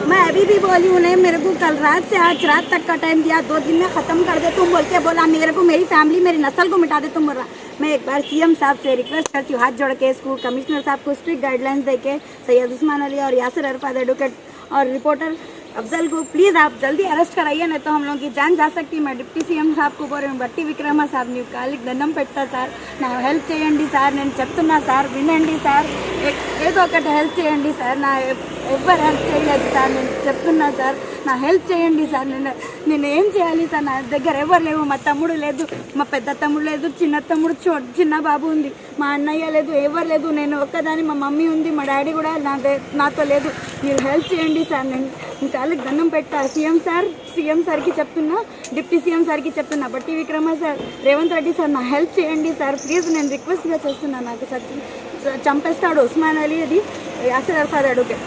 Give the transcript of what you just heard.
मैं अभी भी बोली उन्हें, मेरे को कल रात से आज रात तक का टाइम दिया, 2 दिन में ख़त्म कर दे तुम बोल के बोला। मेरे को मेरी फैमिली मेरी नस्ल को मिटा दे तुम बोल रहा। मैं एक बार सीएम साहब से रिक्वेस्ट करती हूँ हाथ जोड़ के, स्कूल कमिश्नर साहब को स्ट्रिक्ट गाइडलाइंस दे के, सैयद उस्मान अली और यासिर अरफात एडवोकेट और रिपोर्टर अफजल को प्लीज़ आप जल्दी अरेस्ट कराइए, नहीं तो हम लोगों की जान जा सकती है। मैं डिप्टी सीएम साहब को बोल रही हूँ, బట్టి విక్రమ సార్ నీకు కాలికి దండం పెట్టా సార్, నా హెల్ప్ చేయండి సార్, నేను చెప్తున్నా సార్ వినండి సార్, ఏదో ఒకటి హెల్ప్ చేయండి సార్, నా ఎవ్వరు హెల్ప్ చేయలేదు సార్, నేను చెప్తున్నా సార్, నా హెల్ప్ చేయండి సార్, నేను ఏం చేయాలి సార్, నా దగ్గర ఎవరు లేవు, మా తమ్ముడు లేదు, మా పెద్ద తమ్ముడు లేదు, చిన్న తమ్ముడు చిన్న బాబు ఉంది, మా అన్నయ్య లేదు, ఎవరు లేదు, నేను ఒక్కదాని, మా మమ్మీ ఉంది, మా డాడీ కూడా నాతో లేదు, మీరు హెల్ప్ చేయండి సార్, నేను కాళ్ళకి దండం పెట్టా సీఎం సార్కి చెప్తున్నా, డిప్టీ సీఎం సార్కి చెప్తున్నా, బట్టి విక్రమ సార్, రేవంత్ రెడ్డి సార్, నా హెల్ప్ చేయండి సార్ ప్లీజ్, నేను రిక్వెస్ట్గా చేస్తున్నా, నాకు చంపేస్తాడు ఉస్మాన్ అలీ, అది యాసిర్ అరఫాత్ అడ్వకేట్.